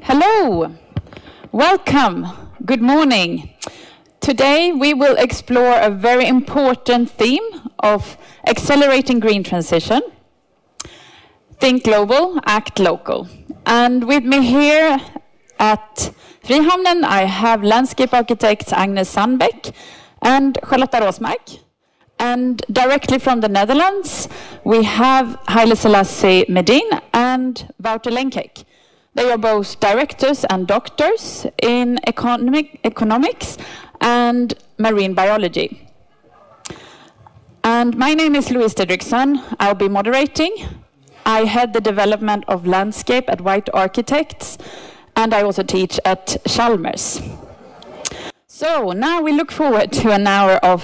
Hello, welcome, good morning. Today we will explore a very important theme of accelerating green transition. Think global, act local. And with me here at Frihamnen I have landscape architects Agnes Sandbeck and Charlotta Rosmark. And directly from the Netherlands we have Haile Selassie Medin and Wouter Lenkek. They are both directors and doctors in economics and marine biology. And my name is Louise Didrikson. I'll be moderating. I head the development of landscape at White Arkitekter, and I also teach at Chalmers. So now we look forward to an hour of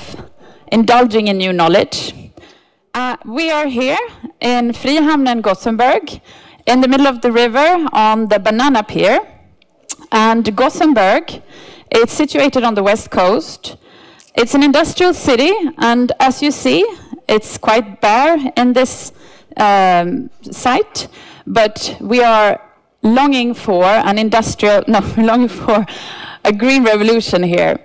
indulging in new knowledge. We are here in Frihamnen, Gothenburg, in the middle of the river on the banana pier. And Gothenburg, it's situated on the west coast. It's an industrial city, and as you see, it's quite bare in this site, but we are longing for longing for a green revolution here.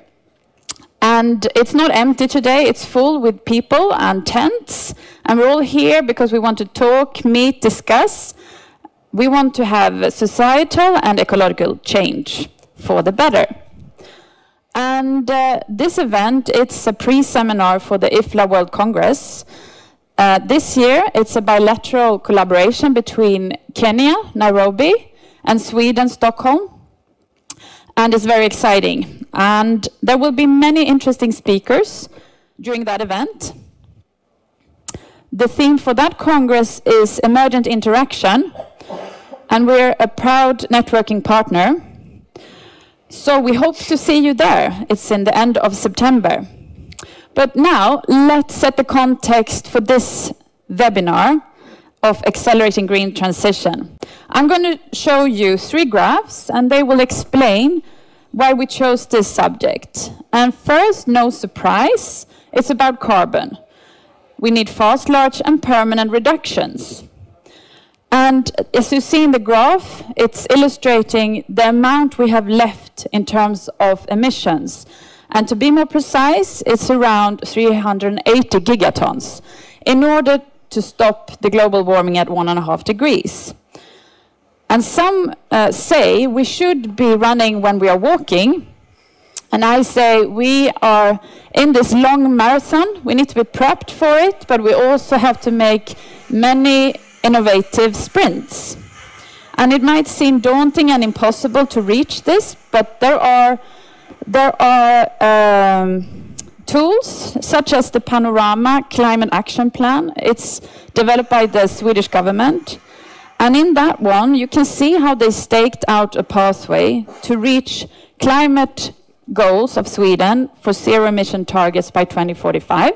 And it's not empty today, it's full with people and tents, and we're all here because we want to talk, meet, discuss. We want to have societal and ecological change for the better. And this event, it's a pre-seminar for the IFLA World Congress. This year, it's a bilateral collaboration between Kenya, Nairobi, and Sweden, Stockholm. And it's very exciting. And there will be many interesting speakers during that event. The theme for that Congress is Emergent Interaction. And we're a proud networking partner. So we hope to see you there. It's in the end of September. But now, let's set the context for this webinar of accelerating green transition. I'm going to show you 3 graphs, and they will explain why we chose this subject. And first, no surprise, it's about carbon. We need fast, large, and permanent reductions. And as you see in the graph, it's illustrating the amount we have left in terms of emissions. And to be more precise, it's around 380 gigatons in order to stop the global warming at 1.5 degrees. And some say we should be running when we are walking. And I say we are in this long marathon. We need to be prepped for it, but we also have to make many innovative sprints. And it might seem daunting and impossible to reach this, but there are tools such as the Panorama Climate Action Plan. It's developed by the Swedish government. And in that one, you can see how they staked out a pathway to reach climate goals of Sweden for zero emission targets by 2045.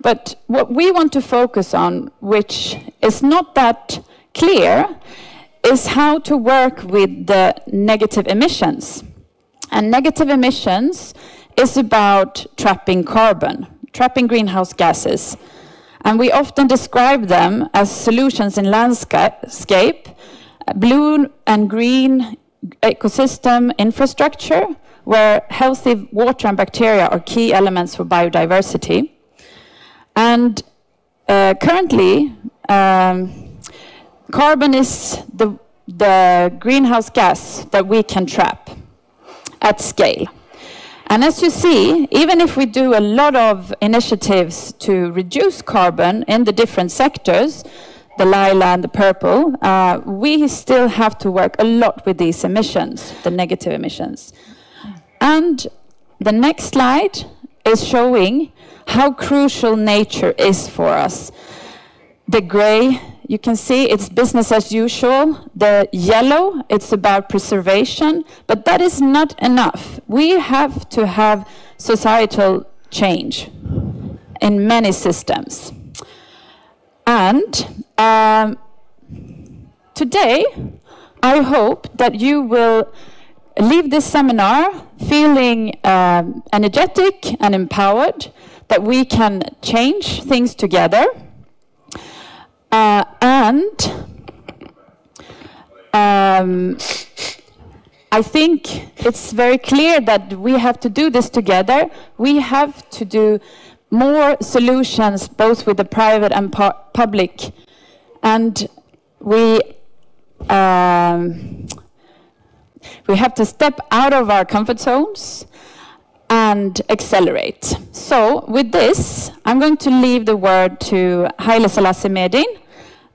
But what we want to focus on, which is not that clear, is how to work with the negative emissions. And negative emissions is about trapping carbon, trapping greenhouse gases. And we often describe them as solutions in landscape, blue and green ecosystem infrastructure, where healthy water and bacteria are key elements for biodiversity. And currently, carbon is the greenhouse gas that we can trap at scale. And as you see, even if we do a lot of initiatives to reduce carbon in the different sectors, the lila and the purple, we still have to work a lot with these emissions, the negative emissions. And the next slide is showing how crucial nature is for us. The gray, you can see it's business as usual. The yellow, it's about preservation, but that is not enough. We have to have societal change in many systems. And today, I hope that you will leave this seminar feeling energetic and empowered, that we can change things together. And I think it's very clear that we have to do this together. We have to do more solutions, both with the private and public. And we have to step out of our comfort zones and accelerate. So with this, I'm going to leave the word to Haile Selassie Medin.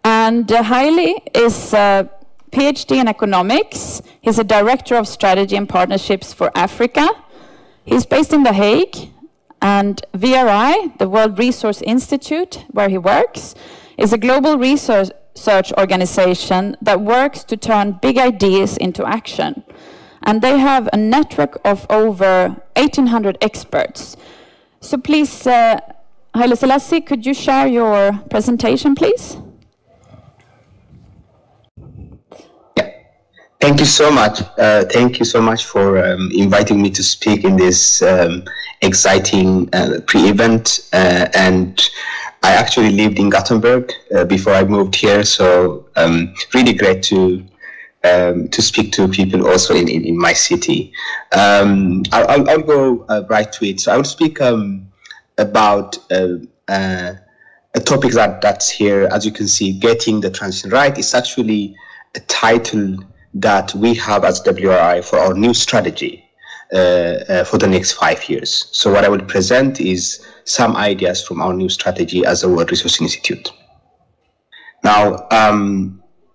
And Haile is a PhD in economics. He's a director of strategy and partnerships for Africa. He's based in The Hague. And VRI, the World Resource Institute, where he works, is a global research organization that works to turn big ideas into action. And they have a network of over 1,800 experts. So please, Haile Selassie, could you share your presentation, please? Yeah. Thank you so much. Thank you so much for inviting me to speak in this exciting pre-event. And I actually lived in Gothenburg before I moved here, so really great to speak to people also in my city. I'll go right to it. So I will speak about a topic that's here. As you can see, getting the transition right is actually a title that we have as WRI for our new strategy for the next 5 years. So what I will present is some ideas from our new strategy as a World Resource Institute. Now,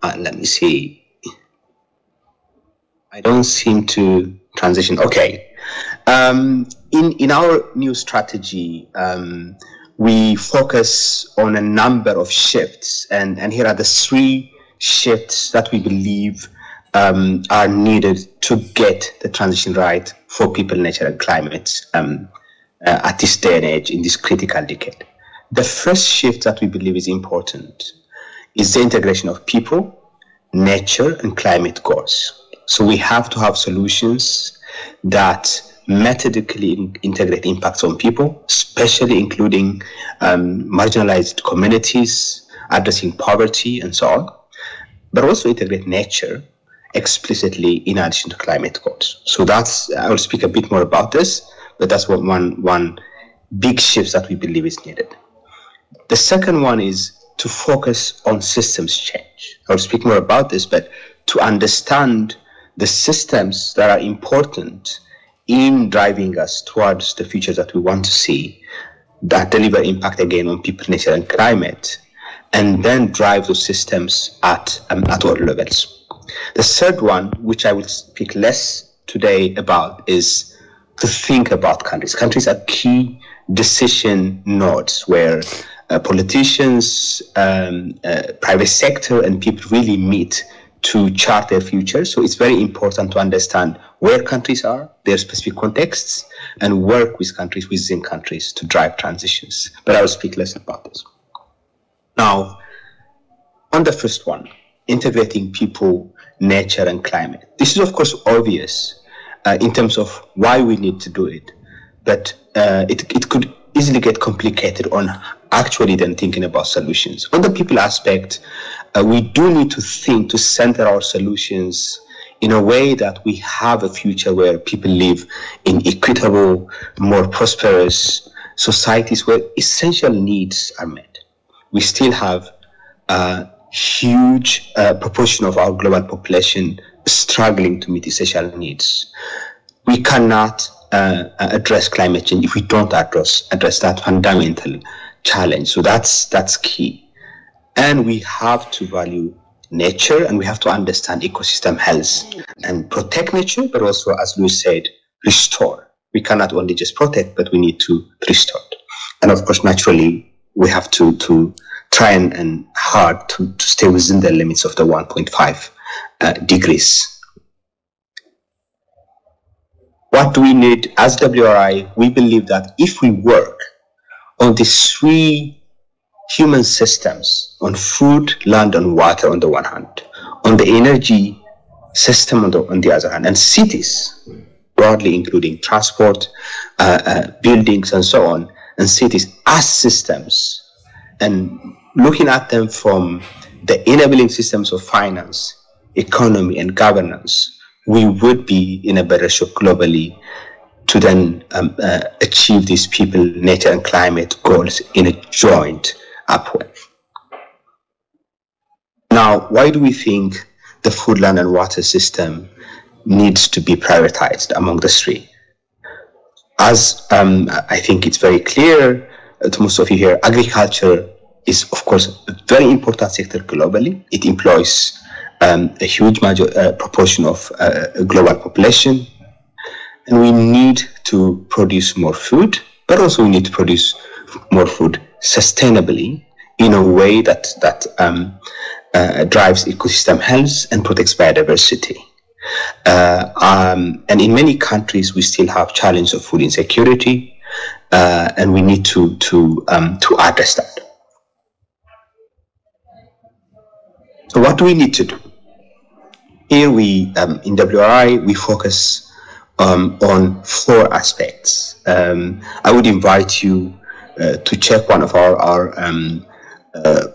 let me see. I don't seem to transition. Okay. In our new strategy, we focus on a number of shifts, and here are the 3 shifts that we believe are needed to get the transition right for people, nature, and climate at this day and age, in this critical decade. The first shift that we believe is important is the integration of people, nature, and climate goals. So we have to have solutions that methodically integrate impacts on people, especially including marginalized communities, addressing poverty, and so on, but also integrate nature explicitly in addition to climate goals. So that's, I will speak a bit more about this, but that's one big shift that we believe is needed. The second one is to focus on systems change. I will speak more about this, but to understand the systems that are important in driving us towards the future that we want to see, that deliver impact again on people, nature, and climate, and then drive those systems at all levels. The third one, which I will speak less today about, is to think about countries. Countries are key decision nodes where politicians, private sector, and people really meet to chart their future. So it's very important to understand where countries are, their specific contexts, and work with countries within countries to drive transitions. But I will speak less about this. Now, on the first one, integrating people, nature, and climate. This is, of course, obvious in terms of why we need to do it, but it could easily get complicated on actually then thinking about solutions. On the people aspect, we do need to think to center our solutions in a way that we have a future where people live in equitable, more prosperous societies where essential needs are met. We still have a huge proportion of our global population struggling to meet essential needs. We cannot address climate change if we don't address that fundamental challenge. So that's key. And we have to value nature, and we have to understand ecosystem health and protect nature, but also, as Louis said, restore. We cannot only just protect, but we need to restore. And of course, naturally, we have to try and hard to stay within the limits of the 1.5 degrees. What do we need as WRI? We believe that if we work on these 3 human systems, on food, land, and water on the one hand, on the energy system on the other hand, and cities, broadly including transport, buildings, and so on, and cities as systems, and looking at them from the enabling systems of finance, economy, and governance, we would be in a better shape globally to then achieve these people, nature, and climate goals in a joint upward. Now, why do we think the food, land, and water system needs to be prioritized among the three? As I think it's very clear to most of you here, agriculture is, of course, a very important sector globally. It employs a huge proportion of global population, and we need to produce more food, but also we need to produce more food sustainably in a way that drives ecosystem health and protects biodiversity. And in many countries, we still have challenge of food insecurity, and we need to address that. So what do we need to do? Here we, in WRI, we focus on 4 aspects. I would invite you to check one of our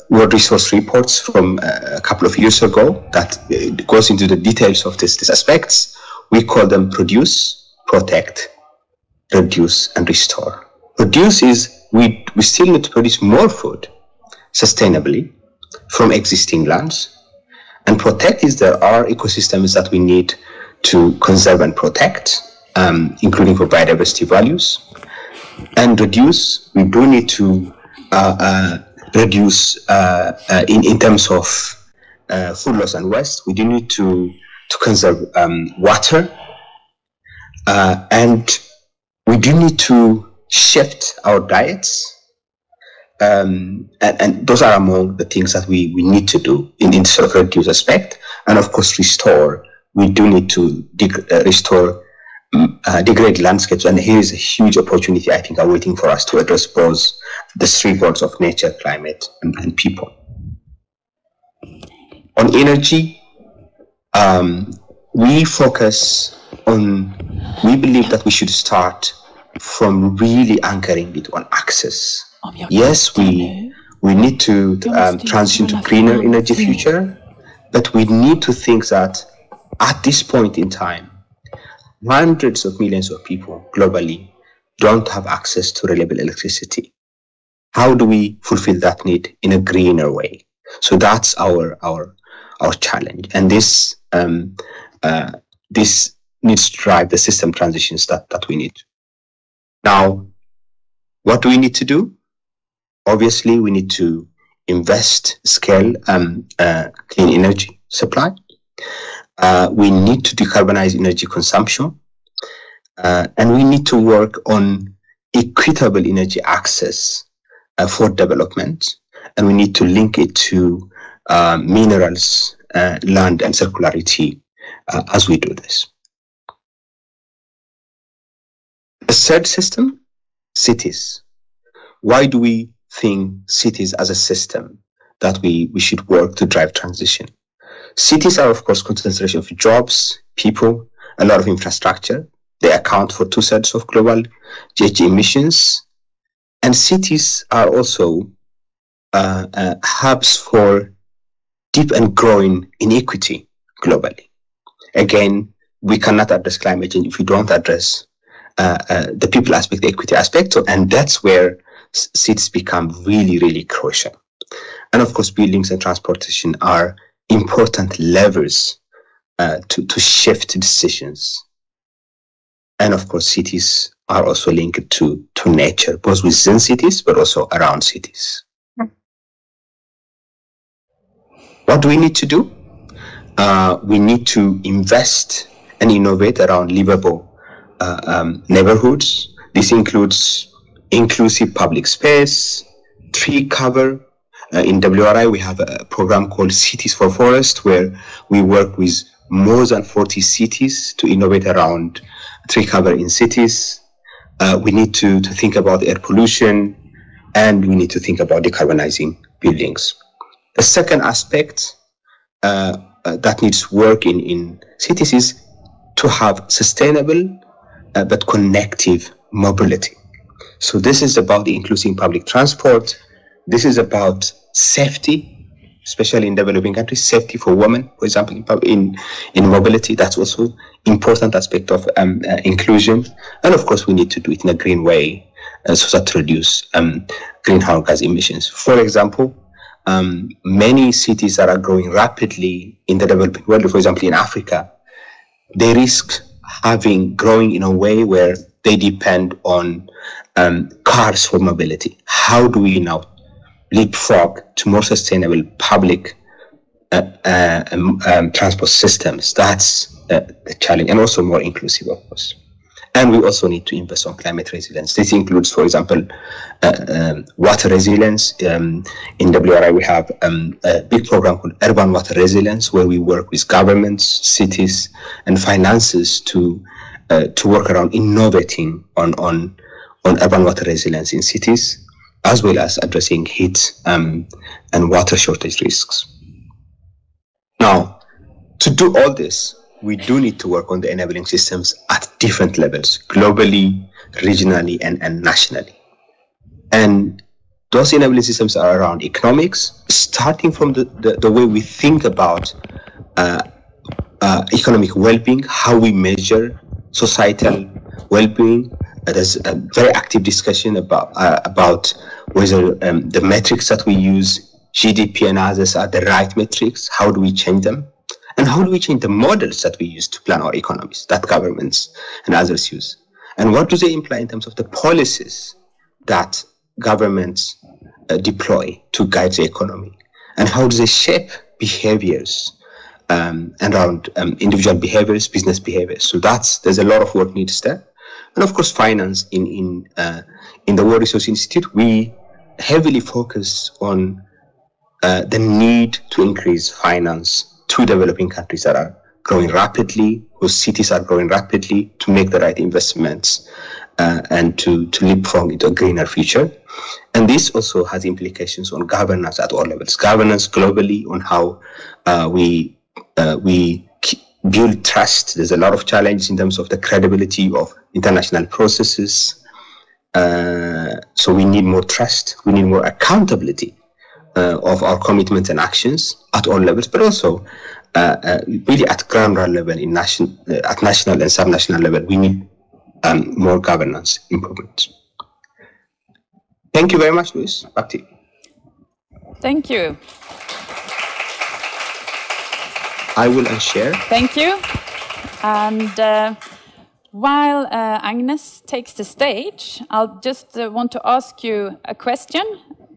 World Resource reports from a couple of years ago that goes into the details of these aspects. We call them produce, protect, reduce, and restore. Produce is we still need to produce more food sustainably from existing lands. And protect is there are ecosystems that we need to conserve and protect, including for biodiversity values. And reduce, we do need to reduce in terms of food loss and waste. We do need to conserve water, and we do need to shift our diets, and those are among the things that we need to do in sort of reduce aspect. And of course, restore. We do need to restore degraded landscapes, and here is a huge opportunity I think are waiting for us to address both the 3 goals of nature, climate, and people. On energy, we believe that we should start from really anchoring it on access. Yes, we need to transition to greener energy future, but we need to think that at this point in time, hundreds of millions of people globally don't have access to reliable electricity. How do we fulfill that need in a greener way? So that's our challenge, and this needs to drive the system transitions that we need. Now, what do we need to do? Obviously, we need to invest, scale clean energy supply. We need to decarbonize energy consumption, and we need to work on equitable energy access for development, and we need to link it to minerals, land, and circularity as we do this. The third system, cities. Why do we think cities as a system that we should work to drive transition? Cities are, of course, concentration of jobs, people, a lot of infrastructure. They account for 2/3 of global GHG emissions. And cities are also hubs for deep and growing inequity globally. Again, we cannot address climate change if we don't address the people aspect, the equity aspect. And that's where cities become really, really crucial. And of course, buildings and transportation are important levers to shift decisions. And of course, cities are also linked to nature, both within cities, but also around cities. What do we need to do? We need to invest and innovate around livable neighborhoods. This includes inclusive public space, tree cover. In WRI, we have a program called Cities for Forest, where we work with more than 40 cities to innovate around tree cover in cities. We need to think about air pollution, and we need to think about decarbonizing buildings. The second aspect that needs work in cities is to have sustainable but connective mobility. So this is about the inclusive public transport. This is about safety, especially in developing countries. Safety for women, for example, in mobility, that's also important aspect of inclusion. And of course, we need to do it in a green way so that to reduce greenhouse gas emissions. For example, many cities that are growing rapidly in the developing world, for example, in Africa, they risk growing in a way where they depend on cars for mobility. How do we now leapfrog to more sustainable public transport systems? That's the challenge, and also more inclusive, of course. And we also need to invest on climate resilience. This includes, for example, water resilience. In WRI, we have a big program called Urban Water Resilience, where we work with governments, cities, and finances to work around innovating on urban water resilience in cities, as well as addressing heat and water shortage risks. Now, to do all this, we do need to work on the enabling systems at different levels, globally, regionally, and nationally. And those enabling systems are around economics, starting from the way we think about economic well-being, how we measure societal well-being. There's a very active discussion about whether the metrics that we use, GDP and others, are the right metrics. How do we change them? And how do we change the models that we use to plan our economies, that governments and others use? And what do they imply in terms of the policies that governments deploy to guide the economy? And how do they shape behaviors around individual behaviors, business behaviors? So there's a lot of work needed there. And of course, finance. In the World Resource Institute, we heavily focus on the need to increase finance to developing countries that are growing rapidly, whose cities are growing rapidly, to make the right investments and to leapfrog into a greener future. And this also has implications on governance at all levels. Governance globally, on how we build trust. There's a lot of challenges in terms of the credibility of international processes. So we need more trust. We need more accountability of our commitments and actions at all levels, but also really at ground level, at national and subnational level, we need more governance improvements. Thank you very much, Luis. Back to you. Thank you. I will unshare. Thank you. And while Agnes takes the stage, I'll just want to ask you a question,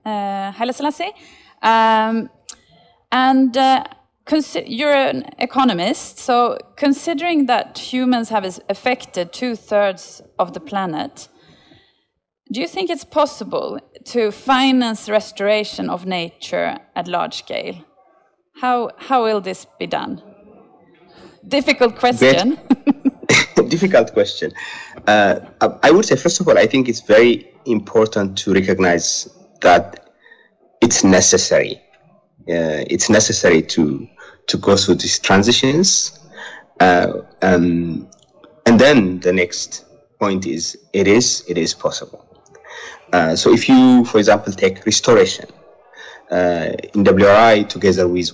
Haile Selassie. You're an economist, so considering that humans have affected 2/3 of the planet, do you think it's possible to finance restoration of nature at large scale? How will this be done? Difficult question. Difficult question. I would say, first of all, I think it's very important to recognize that it's necessary. It's necessary to go through these transitions. And then the next point is, it is possible. So if you, for example, take restoration, in WRI, together with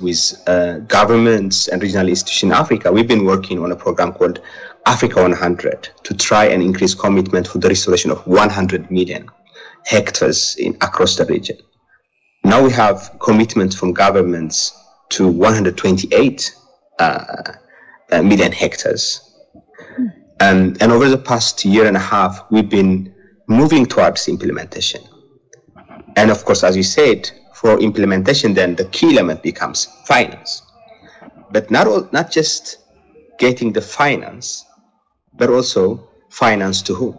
governments and regional institutions in Africa, we've been working on a program called Africa 100 to try and increase commitment for the restoration of 100 million hectares across the region. Now we have commitments from governments to 128 million hectares. And over the past year and a half, we've been moving towards implementation. And of course, as you said, for implementation, then the key element becomes finance. But not just getting the finance, but also finance to whom?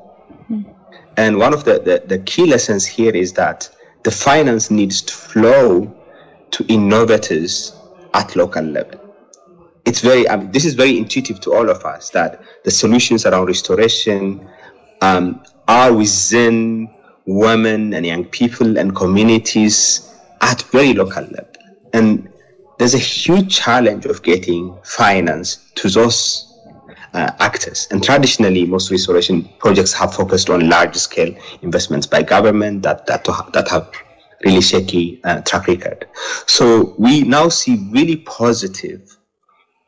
And one of the key lessons here is that the finance needs to flow to innovators at local level. It's this is very intuitive to all of us, that the solutions around restoration are within women and young people and communities at very local level. And there's a huge challenge of getting finance to those actors. And traditionally, most restoration projects have focused on large-scale investments by government that have really shaky track record. So we now see really positive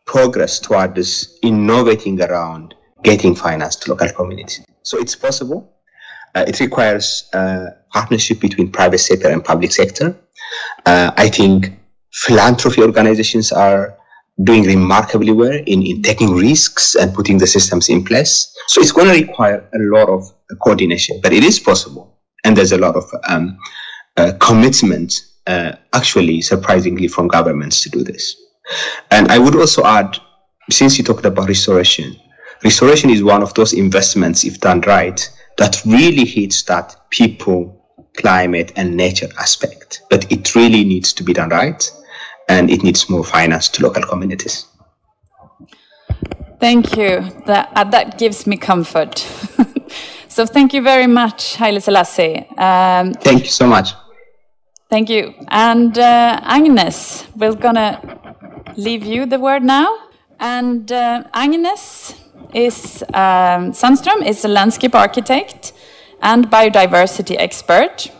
progress toward this innovating around getting finance to local communities. So it's possible. It requires partnership between private sector and public sector. I think philanthropy organizations are doing remarkably well in taking risks and putting the systems in place. So it's going to require a lot of coordination, but it is possible. And there's a lot of commitment, actually, surprisingly, from governments to do this. And I would also add, since you talked about restoration is one of those investments, if done right, that really hits that people, climate, and nature aspect. But it really needs to be done right, and it needs more finance to local communities. Thank you. That gives me comfort. So thank you very much, Haile Selassie. Thank you so much. Thank you. And Agnes, we're going to leave you the word now. And Agnes Sandström is a landscape architect and biodiversity expert.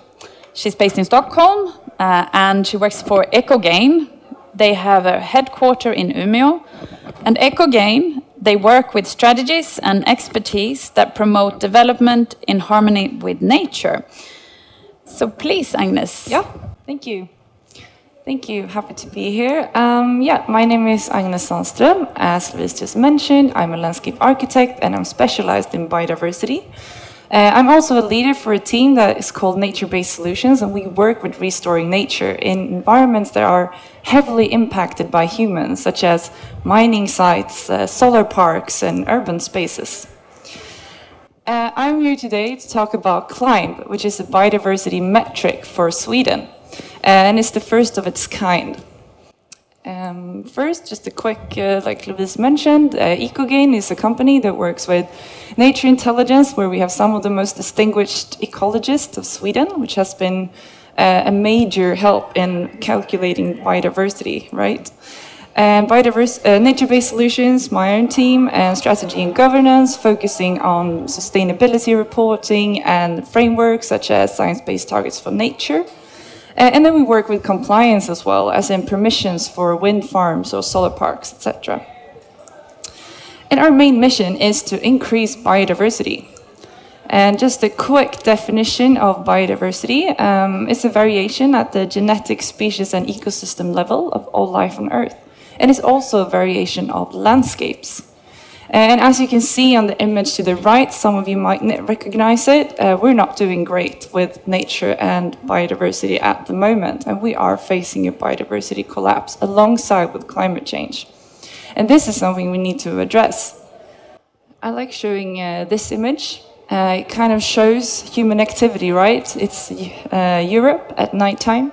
She's based in Stockholm and she works for EcoGain. They have a headquarter in Umeå. And EcoGain, they work with strategies and expertise that promote development in harmony with nature. So please, Agnes. Yeah, thank you. Thank you, happy to be here. My name is Agnes Sandström. As Louise just mentioned, I'm a landscape architect and I'm specialized in biodiversity. I'm also a leader for a team that is called Nature-Based Solutions, and we work with restoring nature in environments that are heavily impacted by humans, such as mining sites, solar parks, and urban spaces. I'm here today to talk about CLIMB, which is a biodiversity metric for Sweden. And it's the first of its kind. First, just a quick, like Louise mentioned, EcoGain is a company that works with nature intelligence, where we have some of the most distinguished ecologists of Sweden, which has been a major help in calculating biodiversity, right? And Nature-Based Solutions, my own team, and strategy and governance, focusing on sustainability reporting and frameworks such as science-based targets for nature. And then we work with compliance as well, as in permissions for wind farms or solar parks, etc. And our main mission is to increase biodiversity. And just a quick definition of biodiversity is a variation at the genetic, species, and ecosystem level of all life on Earth. And it's also a variation of landscapes. And as you can see on the image to the right, some of you might recognize it, we're not doing great with nature and biodiversity at the moment, and we are facing a biodiversity collapse alongside with climate change. And this is something we need to address. I like showing this image. It kind of shows human activity, right? It's Europe at nighttime,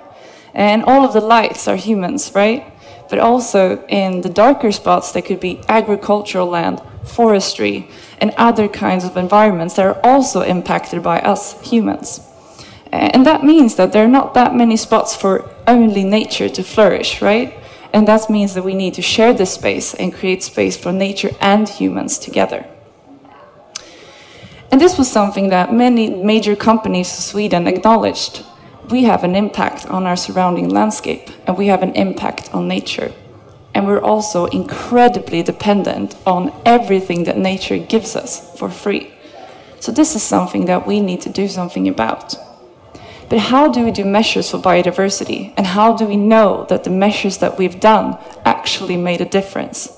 and all of the lights are humans, right? But also in the darker spots, there could be agricultural land, forestry, and other kinds of environments that are also impacted by us humans. And that means that there are not that many spots for only nature to flourish, right? And that means that we need to share this space and create space for nature and humans together. And this was something that many major companies in Sweden acknowledged. We have an impact on our surrounding landscape, and we have an impact on nature. And we're also incredibly dependent on everything that nature gives us for free. So this is something that we need to do something about. But how do we do measures for biodiversity? And how do we know that the measures that we've done actually made a difference?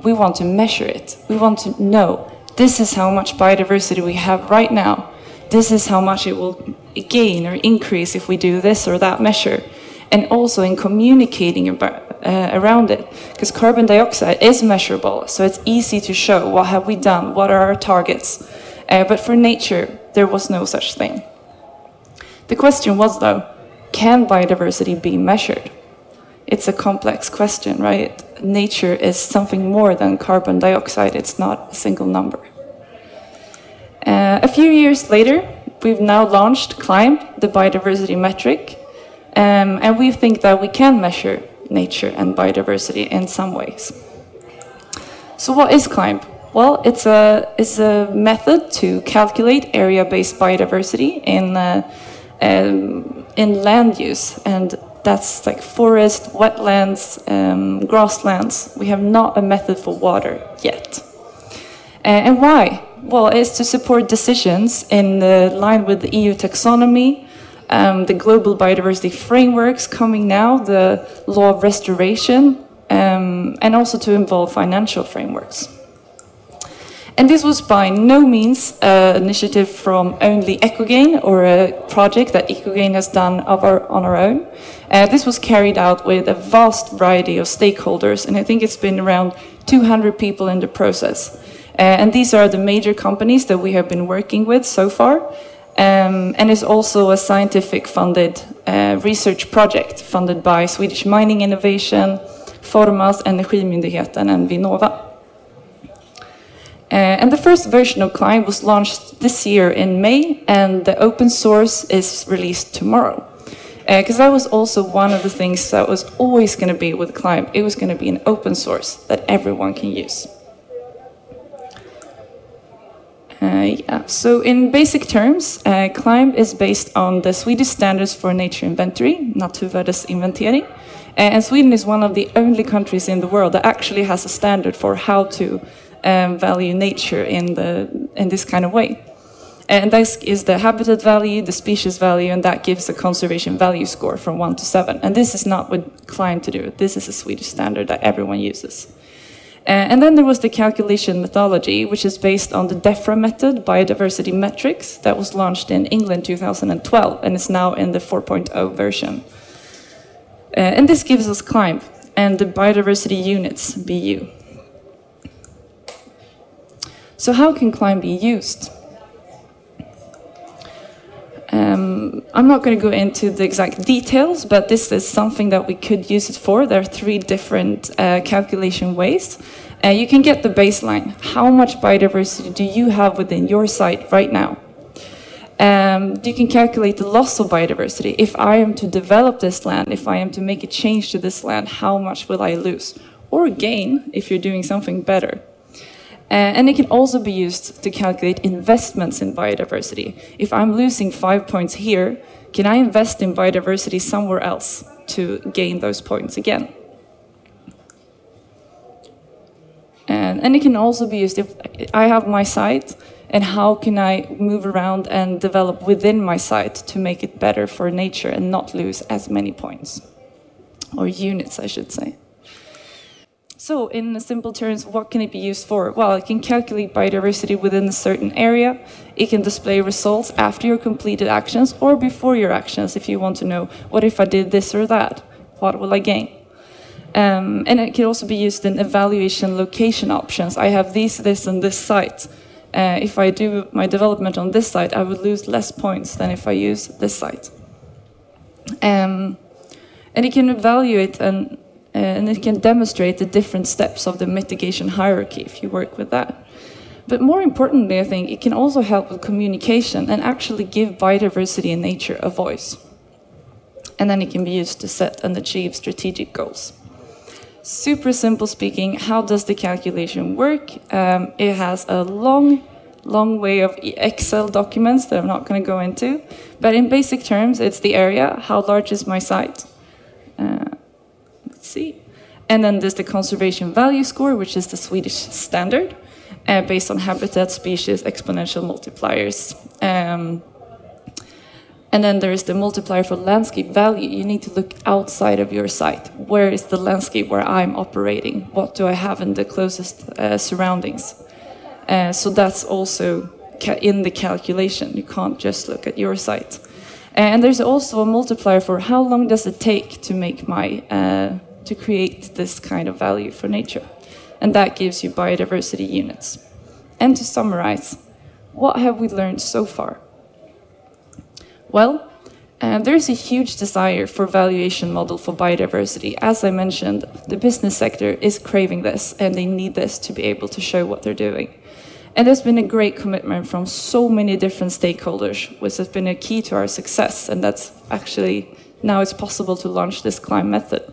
We want to measure it. We want to know, this is how much biodiversity we have right now. This is how much it will gain or increase if we do this or that measure. And also in communicating around it, because carbon dioxide is measurable, so it's easy to show what have we done, what are our targets. But for nature, there was no such thing. The question was, though, can biodiversity be measured? It's a complex question, right? Nature is something more than carbon dioxide. It's not a single number. A few years later, we've now launched CLIMB, the biodiversity metric, and we think that we can measure nature and biodiversity in some ways. So what is CLIMB? Well, it's a method to calculate area-based biodiversity in in land use, and that's like forest, wetlands, grasslands. We have not a method for water yet. And why? Well, it's to support decisions in line with the EU taxonomy, the global biodiversity frameworks coming now, the law of restoration, and also to involve financial frameworks. And this was by no means an initiative from only Ecogain or a project that Ecogain has done on our own. This was carried out with a vast variety of stakeholders, and I think it's been around 200 people in the process. And these are the major companies that we have been working with so far. And it's also a scientific funded research project funded by Swedish Mining Innovation, Formas, Energimyndigheten, and Vinnova. And the first version of Climb was launched this year in May, and the open source is released tomorrow. Because that was also one of the things that was always going to be with Climb. It was going to be an open source that everyone can use. Yeah. So in basic terms, Climb is based on the Swedish standards for nature inventory, naturvärdesinventering. And Sweden is one of the only countries in the world that actually has a standard for how to value nature in this kind of way. And that is the habitat value, the species value, and that gives a conservation value score from 1 to 7. And this is not with Climb to do. This is a Swedish standard that everyone uses. And then there was the calculation methodology, which is based on the DEFRA method, biodiversity metrics, that was launched in England 2012, and is now in the 4.0 version. And this gives us Climb and the biodiversity units, BU. So how can Climb be used? I'm not going to go into the exact details, but this is something that we could use it for. There are 3 different calculation ways. You can get the baseline. How much biodiversity do you have within your site right now? You can calculate the loss of biodiversity. If I am to develop this land, if I am to make a change to this land, how much will I lose? Or gain if you're doing something better. And it can also be used to calculate investments in biodiversity. If I'm losing 5 points here, can I invest in biodiversity somewhere else to gain those points again? And it can also be used if I have my site, and how can I move around and develop within my site to make it better for nature and not lose as many points, or units, I should say. So in simple terms, what can it be used for? Well, it can calculate biodiversity within a certain area. It can display results after your completed actions or before your actions if you want to know, what if I did this or that? What will I gain? And it can also be used in evaluation location options. I have this, and this site. If I do my development on this site, I would lose less points than if I use this site. And it can evaluate and it can demonstrate the different steps of the mitigation hierarchy if you work with that. But more importantly, I think it can also help with communication and actually give biodiversity and nature a voice. And then it can be used to set and achieve strategic goals. Super simple speaking, how does the calculation work? It has a long way of Excel documents that I'm not going to go into. But in basic terms, it's the area. How large is my site? Let's see. And then there's the conservation value score, which is the Swedish standard, based on habitat, species, exponential multipliers. And then there is the multiplier for landscape value. You need to look outside of your site. Where is the landscape where I'm operating? What do I have in the closest surroundings? So that's also in the calculation. You can't just look at your site. And there's also a multiplier for how long does it take to make to create this kind of value for nature. And that gives you biodiversity units. And to summarize, what have we learned so far? Well, there's a huge desire for valuation model for biodiversity. As I mentioned, the business sector is craving this, and they need this to be able to show what they're doing. And there's been a great commitment from so many different stakeholders, which has been a key to our success, and that's actually, now it's possible to launch this Climb method.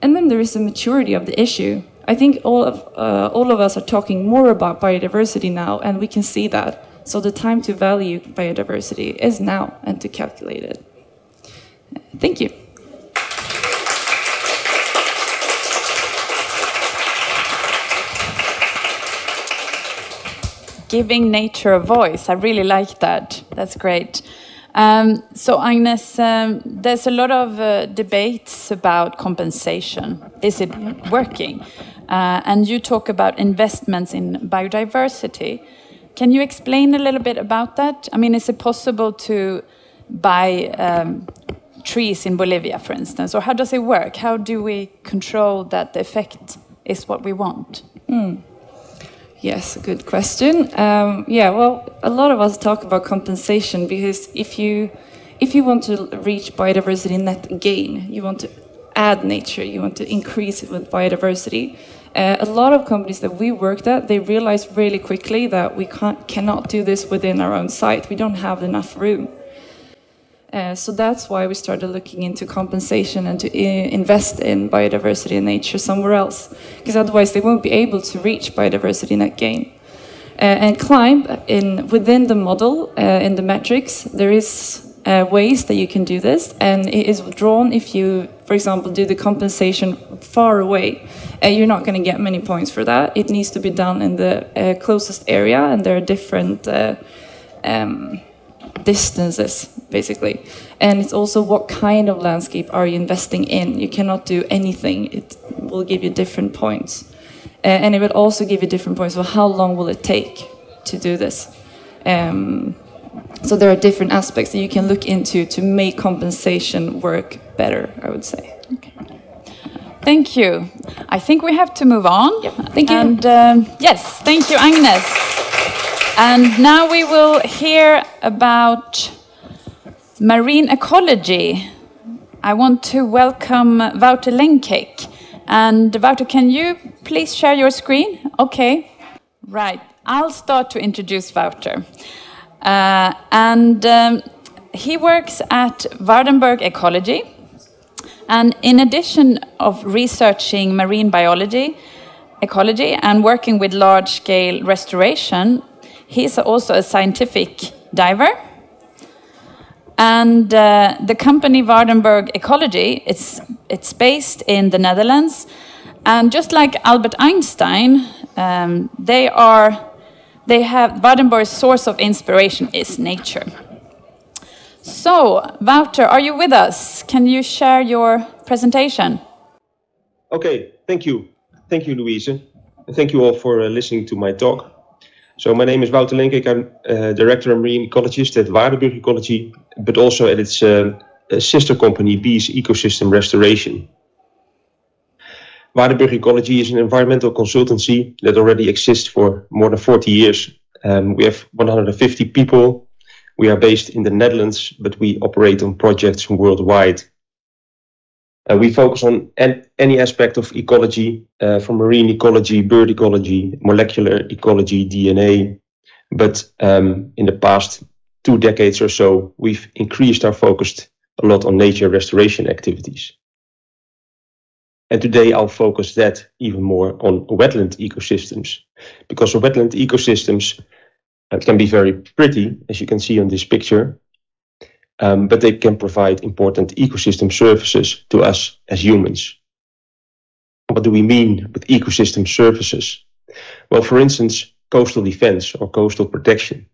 And then there is a maturity of the issue. I think all of us are talking more about biodiversity now, and we can see that. So the time to value biodiversity is now, and to calculate it. Thank you. Giving nature a voice. I really like that. That's great. So Agnes, there's a lot of debates about compensation. Is it working? And you talk about investments in biodiversity. Can you explain a little bit about that? I mean, is it possible to buy trees in Bolivia, for instance? Or how does it work? How do we control that the effect is what we want? Yes, good question. Yeah, well, a lot of us talk about compensation because if you want to reach biodiversity net gain, you want to add nature, you want to increase it with biodiversity. A lot of companies that we worked at, they realized really quickly that we cannot do this within our own site. We don't have enough room. So that's why we started looking into compensation and to invest in biodiversity and nature somewhere else, because otherwise they won't be able to reach biodiversity net gain. And climb within the model, in the metrics, there is ways that you can do this, and it is drawn if you, for example, do the compensation far away. You're not going to get many points for that. It needs to be done in the closest area, and there are different distances, basically. And it's also what kind of landscape are you investing in. You cannot do anything. It will give you different points. And it will also give you different points for how long will it take to do this. So there are different aspects that you can look into to make compensation work better, I would say. Okay. Thank you. I think we have to move on. Yep. Thank you. And yes, thank you, Agnes. And now we will hear about marine ecology. I want to welcome Wouter Lenkek. And Wouter, can you please share your screen? Okay, right. I'll start to introduce Wouter. He works at Waardenburg Ecology. And in addition of researching marine biology, ecology, and working with large-scale restoration, he's also a scientific diver. And the company Waardenburg Ecology, it's based in the Netherlands. And just like Albert Einstein, Waardenburg's source of inspiration is nature. So, Wouter, are you with us? Can you share your presentation? Okay, thank you. Thank you, Louise. And thank you all for listening to my talk. So my name is Wouter Lenkek. I'm Director and Marine Ecologist at Waardenburg Ecology, but also at its sister company, Bees Ecosystem Restoration. Waardenburg Ecology is an environmental consultancy that already exists for more than 40 years. We have 150 people. We are based in the Netherlands, but we operate on projects worldwide. We focus on any aspect of ecology, from marine ecology, bird ecology, molecular ecology, DNA. But in the past 2 decades or so, we've increased our focus a lot on nature restoration activities. And today I'll focus that even more on wetland ecosystems, because wetland ecosystems can be very pretty, as you can see on this picture, but they can provide important ecosystem services to us as humans. What do we mean with ecosystem services? Well, for instance, coastal defense or coastal protection.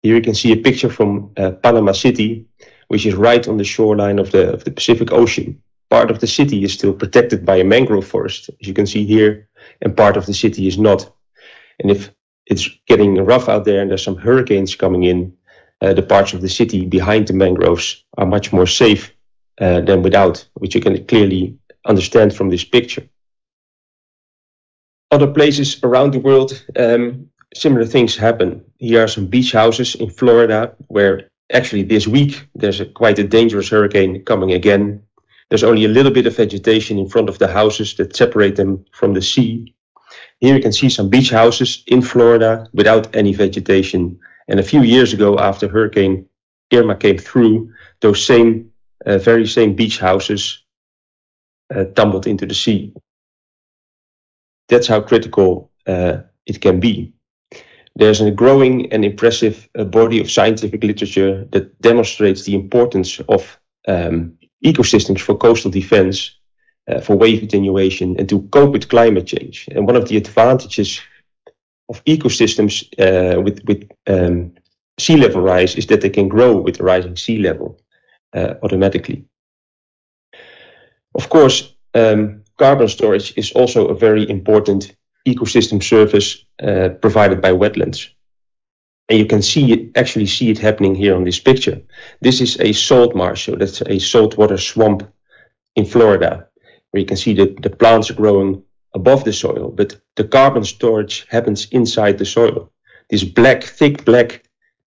Here you can see a picture from Panama City, which is right on the shoreline of the Pacific Ocean. Part of the city is still protected by a mangrove forest, as you can see here, and part of the city is not. And if it's getting rough out there and there's some hurricanes coming in, the parts of the city behind the mangroves are much more safe than without, which you can clearly understand from this picture. Other places around the world, similar things happen. Here are some beach houses in Florida, where actually this week there's quite a dangerous hurricane coming again. There's only a little bit of vegetation in front of the houses that separate them from the sea. Here you can see some beach houses in Florida without any vegetation. And a few years ago, after Hurricane Irma came through, those very same beach houses tumbled into the sea. That's how critical it can be. There's a growing and impressive body of scientific literature that demonstrates the importance of ecosystems for coastal defense, for wave attenuation, and to cope with climate change. And one of the advantages of ecosystems with sea level rise is that they can grow with the rising sea level automatically. Of course, carbon storage is also a very important ecosystem service provided by wetlands. And you can actually see it happening here on this picture. This is a salt marsh, so that's a saltwater swamp in Florida, where you can see that the plants are growing above the soil, but the carbon storage happens inside the soil. This black, thick black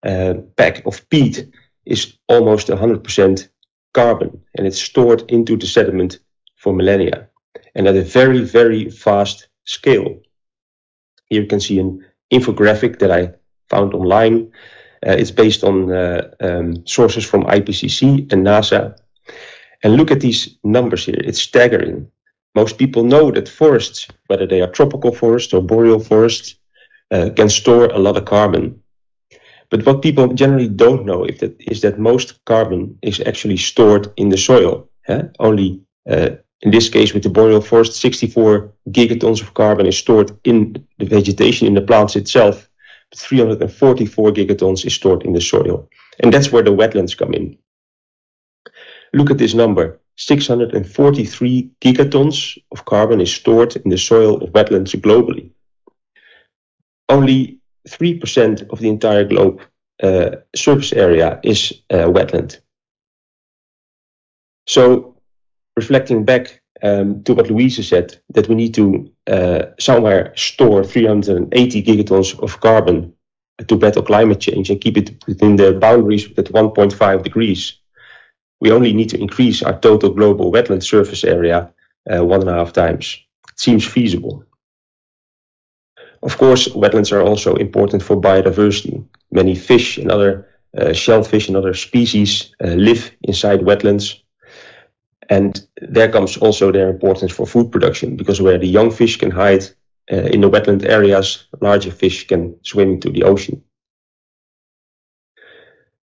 pack of peat is almost 100% carbon, and it's stored into the sediment for millennia, and at a very, very fast scale. Here you can see an infographic that I found online. It's based on sources from IPCC and NASA. And look at these numbers here. It's staggering. Most people know that forests, whether they are tropical forests or boreal forests, can store a lot of carbon. But what people generally don't know is that most carbon is actually stored in the soil. Only, in this case with the boreal forest, 64 gigatons of carbon is stored in the vegetation, in the plants itself. 344 gigatons is stored in the soil. And that's where the wetlands come in. Look at this number. 643 gigatons of carbon is stored in the soil of wetlands globally. Only 3% of the entire globe surface area is wetland. So, reflecting back to what Louise said, that we need to somewhere store 380 gigatons of carbon to battle climate change and keep it within the boundaries at 1.5 degrees. We only need to increase our total global wetland surface area 1.5 times. It seems feasible. Of course, wetlands are also important for biodiversity. Many fish and other shellfish and other species live inside wetlands. And there comes also their importance for food production, because where the young fish can hide in the wetland areas, larger fish can swim into the ocean.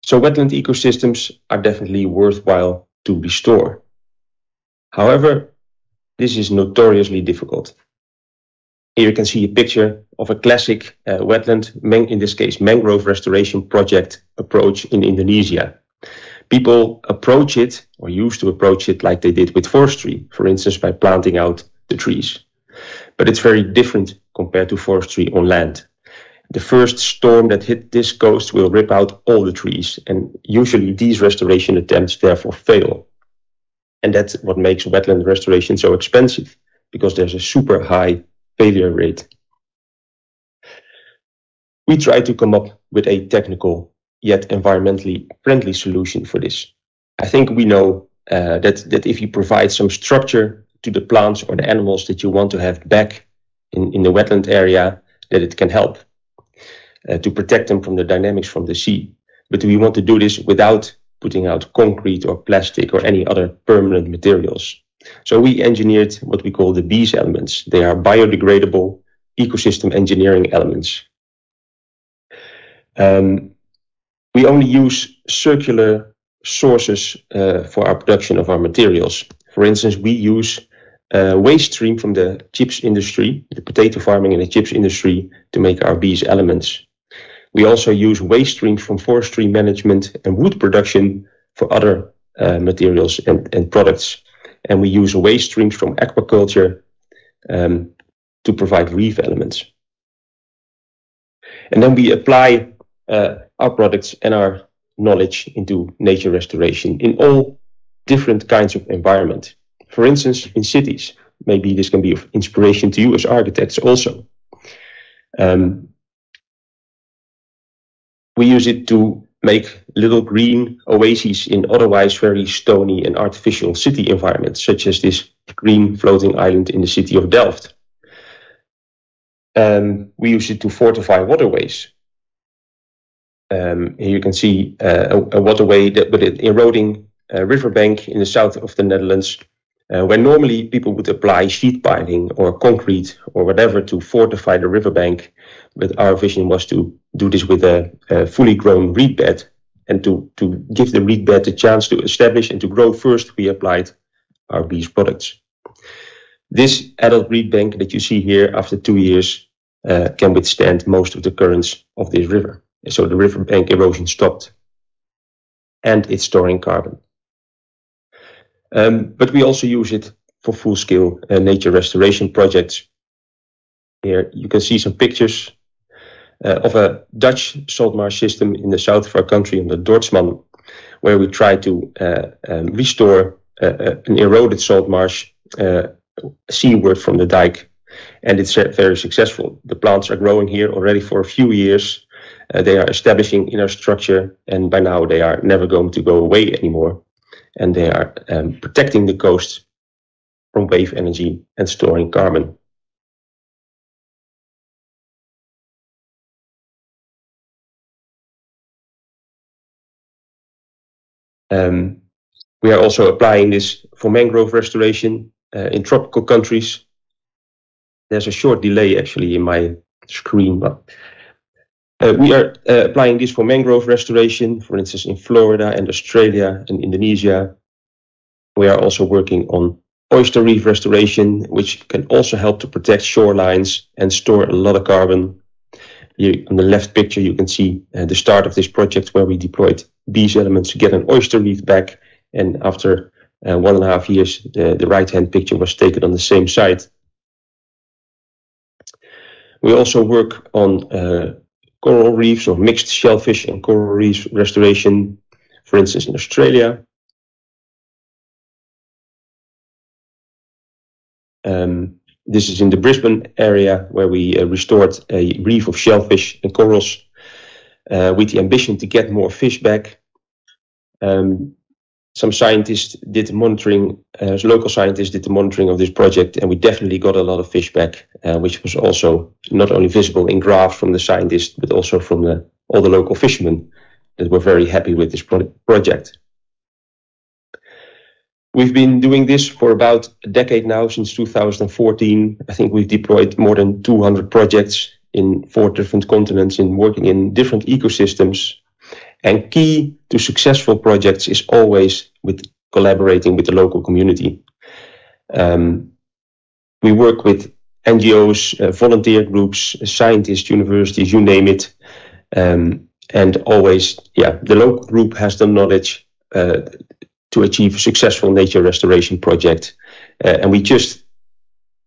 So wetland ecosystems are definitely worthwhile to restore. However, this is notoriously difficult. Here you can see a picture of a classic wetland, in this case mangrove restoration project approach in Indonesia. People approach it, or used to approach it, like they did with forestry, for instance, by planting out the trees. But it's very different compared to forestry on land. The first storm that hit this coast will rip out all the trees, and usually these restoration attempts therefore fail. And that's what makes wetland restoration so expensive, because there's a super high failure rate. We try to come up with a technical yet environmentally friendly solution for this. I think we know that if you provide some structure to the plants or the animals that you want to have back in the wetland area, that it can help to protect them from the dynamics from the sea. But we want to do this without putting out concrete or plastic or any other permanent materials. So we engineered what we call the BEES elements. They are biodegradable ecosystem engineering elements. We only use circular sources for our production of our materials. For instance, we use waste stream from the chips industry, the potato farming and the chips industry, to make our BEES elements. We also use waste streams from forestry management and wood production for other materials and products. And we use waste streams from aquaculture to provide reef elements. And then we apply our products and our knowledge into nature restoration in all different kinds of environment. For instance, in cities, maybe this can be of inspiration to you as architects also. We use it to make little green oases in otherwise very stony and artificial city environments, such as this green floating island in the city of Delft. We use it to fortify waterways. Here you can see a waterway with an eroding riverbank in the south of the Netherlands, where normally people would apply sheet piling or concrete or whatever to fortify the riverbank. But our vision was to do this with a fully grown reed bed and to give the reed bed the chance to establish and to grow first, we applied our bees products. This adult reed bank that you see here after 2 years can withstand most of the currents of this river. So the riverbank erosion stopped, and it's storing carbon. But we also use it for full-scale nature restoration projects. Here you can see some pictures of a Dutch salt marsh system in the south of our country, on the Dortsman, where we try to restore an eroded salt marsh seaward from the dike, and it's very successful. The plants are growing here already for a few years. They are establishing in our structure, and by now they are never going to go away anymore. And they are protecting the coast from wave energy and storing carbon. We are also applying this for mangrove restoration in tropical countries. There's a short delay actually in my screen, but we are applying this for mangrove restoration, for instance, in Florida and Australia and Indonesia. We are also working on oyster reef restoration, which can also help to protect shorelines and store a lot of carbon. Here on the left picture, you can see the start of this project where we deployed bees elements to get an oyster reef back. And after 1.5 years, the right-hand picture was taken on the same site. We also work on coral reefs or mixed shellfish and coral reef restoration, for instance, in Australia. This is in the Brisbane area where we restored a reef of shellfish and corals with the ambition to get more fish back. Some scientists did the monitoring, local scientists did the monitoring of this project, and we definitely got a lot of fish back, which was also not only visible in graphs from the scientists, but also from all the local fishermen that were very happy with this project. We've been doing this for about a decade now, since 2014. I think we've deployed more than 200 projects in 4 different continents and working in different ecosystems. And key to successful projects is always with collaborating with the local community. We work with NGOs, volunteer groups, scientists, universities, you name it. And always, the local group has the knowledge to achieve a successful nature restoration project. And we just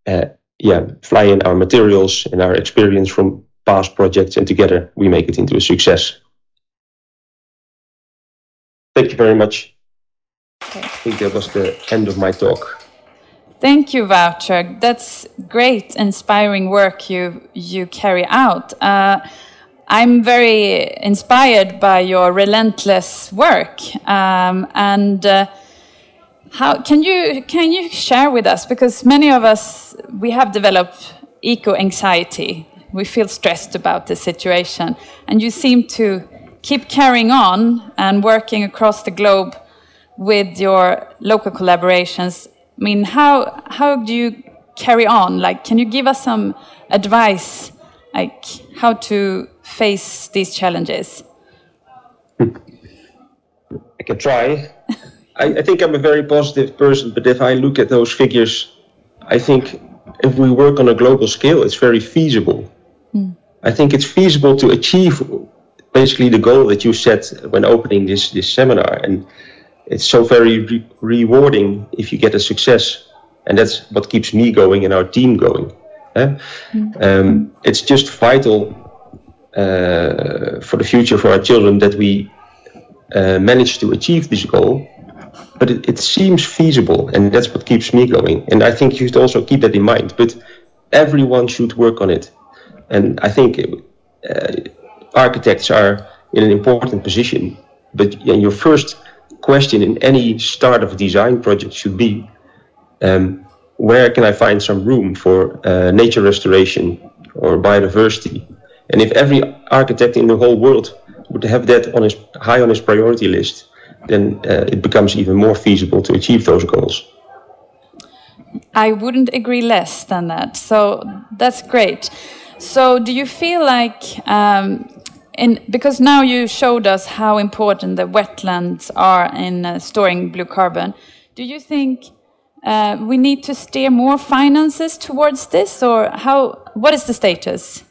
fly in our materials and our experience from past projects, and together we make it into a success. Thank you very much. Okay. I think that was the end of my talk. Thank you, Wouter. That's great, inspiring work you carry out. I'm very inspired by your relentless work. How can you share with us, because many of us, we have developed eco-anxiety. We feel stressed about the situation, and you seem to keep carrying on and working across the globe with your local collaborations. I mean, how do you carry on? Like, can you give us some advice, like how to face these challenges? I can try. I think I'm a very positive person, but if I look at those figures, I think if we work on a global scale, it's very feasible. I think it's feasible to achieve basically the goal that you set when opening this seminar, and it's so very rewarding if you get a success, and that's what keeps me going and our team going. It's just vital for the future for our children that we manage to achieve this goal, but it seems feasible, and that's what keeps me going. And I think you should also keep that in mind, but everyone should work on it. And I think architects are in an important position, but your first question in any start of a design project should be, where can I find some room for nature restoration or biodiversity? And if every architect in the whole world would have that high on his priority list, then it becomes even more feasible to achieve those goals. I wouldn't agree less than that. So that's great. So do you feel like because now you showed us how important the wetlands are in storing blue carbon, do you think we need to steer more finances towards this, or what is the status?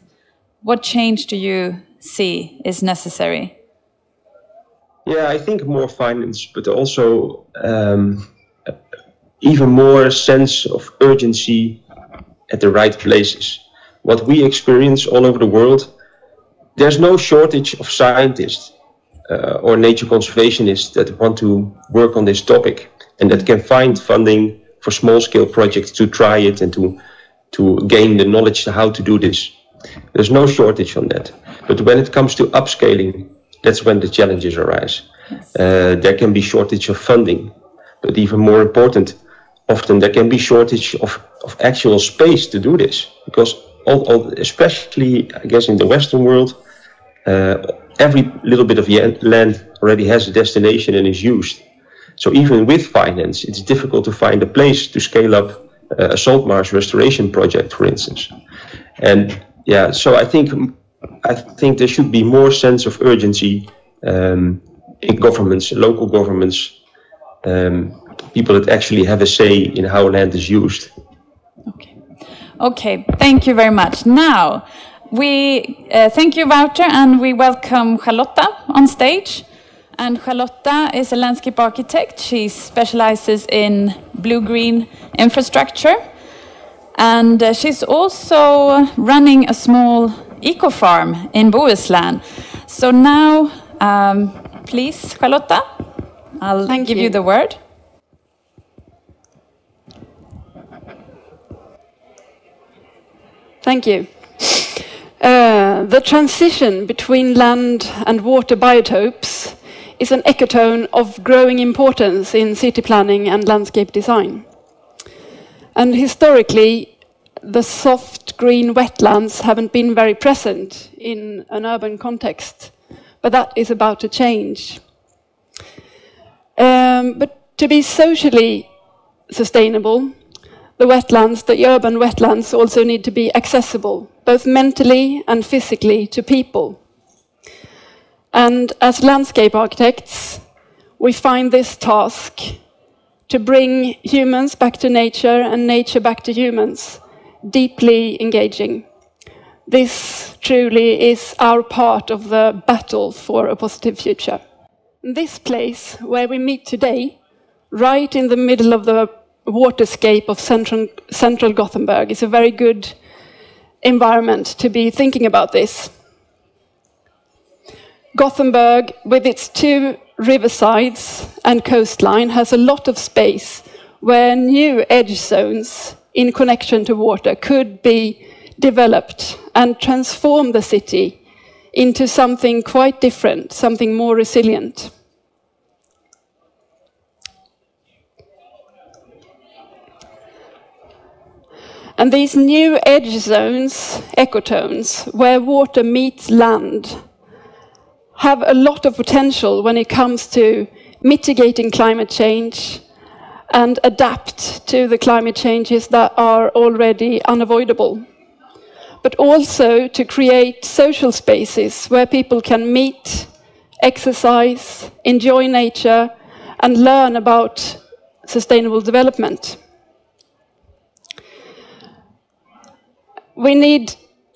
What change do you see is necessary? Yeah, I think more finance, but also even more sense of urgency at the right places. What we experience all over the world, there's no shortage of scientists or nature conservationists that want to work on this topic and that can find funding for small-scale projects to try it and to gain the knowledge how to do this. There's no shortage on that. But when it comes to upscaling, that's when the challenges arise. There can be shortage of funding, but even more important, often there can be shortage of actual space to do this, because especially, I guess, in the Western world, every little bit of land already has a destination and is used. So even with finance, it's difficult to find a place to scale up a salt marsh restoration project, for instance. And yeah, so I think there should be more sense of urgency in governments, local governments, people that actually have a say in how land is used. Okay, thank you very much. Now, we thank you, Wouter, and we welcome Charlotta on stage. And Charlotta is a landscape architect. She specializes in blue-green infrastructure. And she's also running a small eco-farm in Bohuslän. So now, please, Charlotta, I'll give you the word. Thank you. The transition between land and water biotopes is an ecotone of growing importance in city planning and landscape design. And historically, the soft green wetlands haven't been very present in an urban context, but that is about to change. But to be socially sustainable, the urban wetlands also need to be accessible, both mentally and physically, to people. And as landscape architects, we find this task to bring humans back to nature and nature back to humans deeply engaging. This truly is our part of the battle for a positive future. This place where we meet today, right in the middle of the waterscape of central Gothenburg, is a very good environment to be thinking about this. Gothenburg, with its 2 riversides and coastline, has a lot of space where new edge zones in connection to water could be developed and transform the city into something quite different, something more resilient. And these new edge zones, ecotones, where water meets land, have a lot of potential when it comes to mitigating climate change and adapt to the climate changes that are already unavoidable. But also to create social spaces where people can meet, exercise, enjoy nature, and learn about sustainable development. We need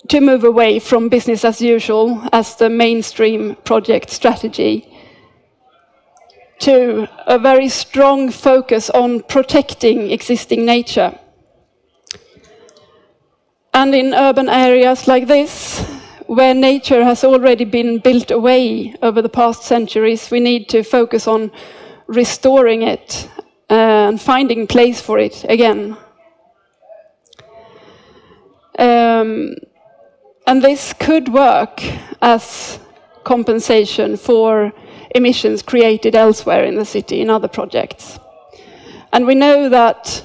to move away from business as usual as the mainstream project strategy to a very strong focus on protecting existing nature. And in urban areas like this, where nature has already been built away over the past centuries, we need to focus on restoring it and finding place for it again. And this could work as compensation for emissions created elsewhere in the city in other projects. And we know that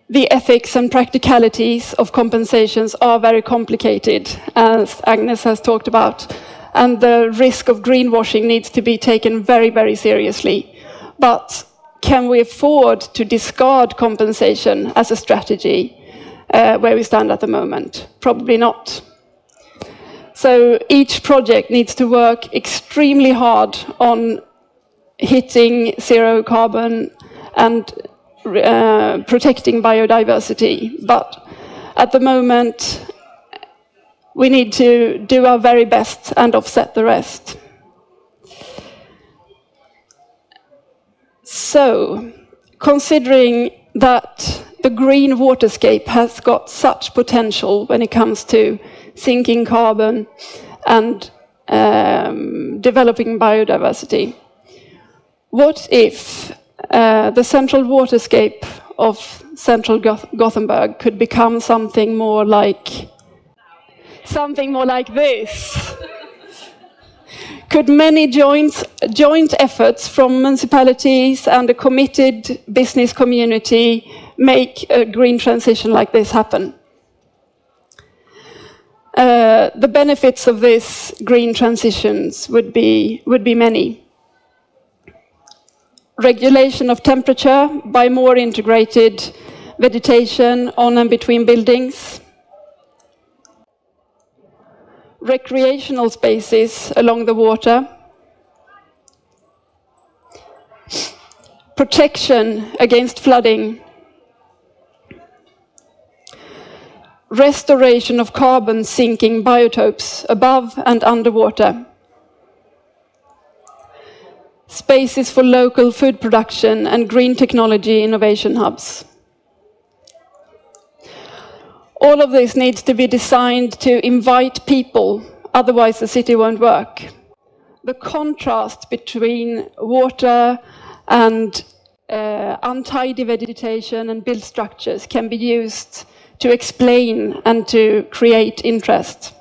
the ethics and practicalities of compensations are very complicated, as Agnes has talked about, and the risk of greenwashing needs to be taken very, very seriously. But can we afford to discard compensation as a strategy where we stand at the moment? Probably not. So each project needs to work extremely hard on hitting zero carbon and protecting biodiversity. But at the moment, we need to do our very best and offset the rest. So, considering that the green waterscape has got such potential when it comes to sinking carbon and developing biodiversity, what if the central waterscape of central Gothenburg could become something more like this? Could many joint efforts from municipalities and a committed business community make a green transition like this happen? The benefits of this green transitions would be many. Regulation of temperature by more integrated vegetation on and between buildings. Recreational spaces along the water. Protection against flooding. Restoration of carbon sinking biotopes above and underwater. Spaces for local food production and green technology innovation hubs. All of this needs to be designed to invite people, otherwise the city won't work. The contrast between water and untidy vegetation and built structures can be used to explain and to create interest.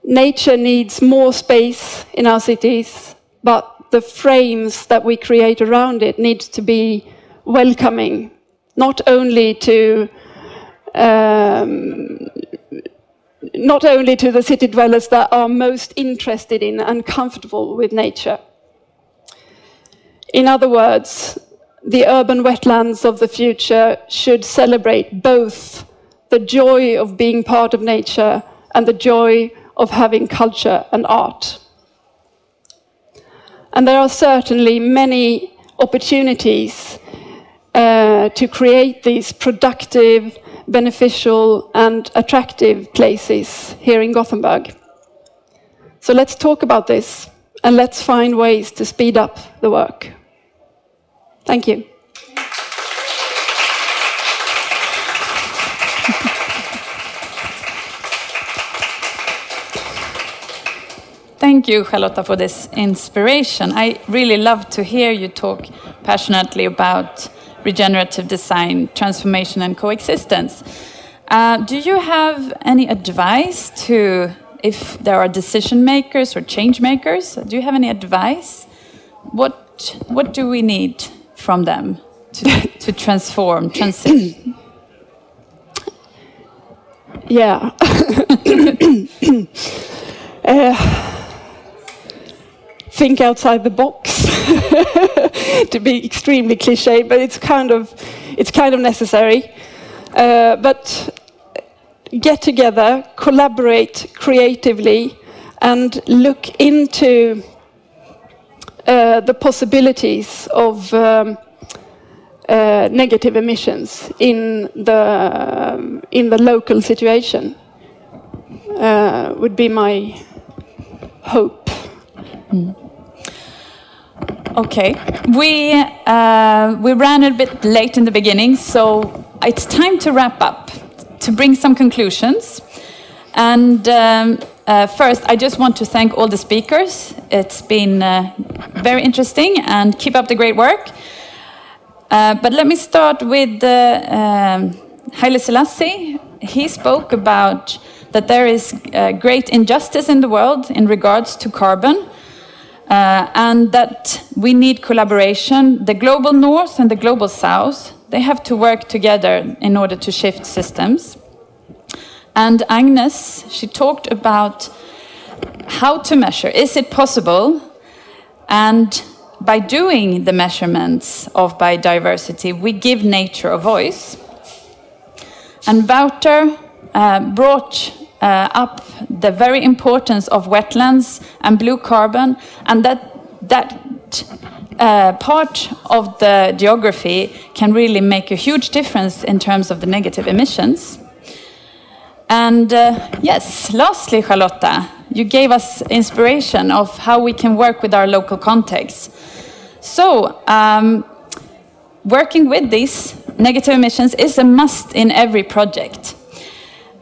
Nature needs more space in our cities, but the frames that we create around it need to be welcoming, not only to the city dwellers that are most interested in and comfortable with nature. In other words, the urban wetlands of the future should celebrate both the joy of being part of nature and the joy of having culture and art. And there are certainly many opportunities to create these productive, beneficial and attractive places here in Gothenburg. So let's talk about this and let's find ways to speed up the work. Thank you. Thank you, Charlotta, for this inspiration. I really love to hear you talk passionately about regenerative design, transformation and coexistence. Do you have any advice to, if there are decision makers or change makers, do you have any advice? What do we need from them to transform, transition? Yeah. Think outside the box, to be extremely cliche, but it's kind of necessary. But get together, collaborate creatively, and look into the possibilities of negative emissions in the local situation. Would be my hope. Okay, we ran a bit late in the beginning, so it's time to wrap up, to bring some conclusions. And first, I just want to thank all the speakers. It's been very interesting, and keep up the great work. But let me start with Haile Selassie. He spoke about that there is great injustice in the world in regards to carbon, and that we need collaboration. The global north and the global south, they have to work together in order to shift systems. And Agnes, she talked about how to measure. Is it possible? And by doing the measurements of biodiversity, we give nature a voice. And Wouter brought up the very importance of wetlands and blue carbon, and that part of the geography can really make a huge difference in terms of the negative emissions. And yes, lastly, Charlotta, you gave us inspiration of how we can work with our local context. So, working with these negative emissions is a must in every project.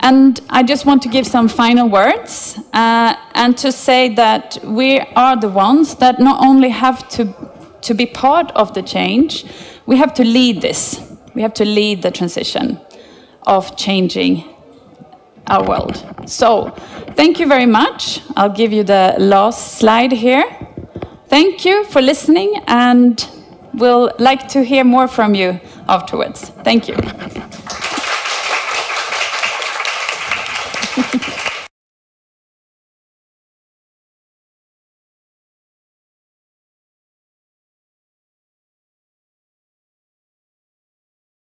And I just want to give some final words and to say that we are the ones that not only have to be part of the change, we have to lead this. We have to lead the transition of changing our world. So, thank you very much. I'll give you the last slide here. Thank you for listening, and we'll like to hear more from you afterwards. Thank you.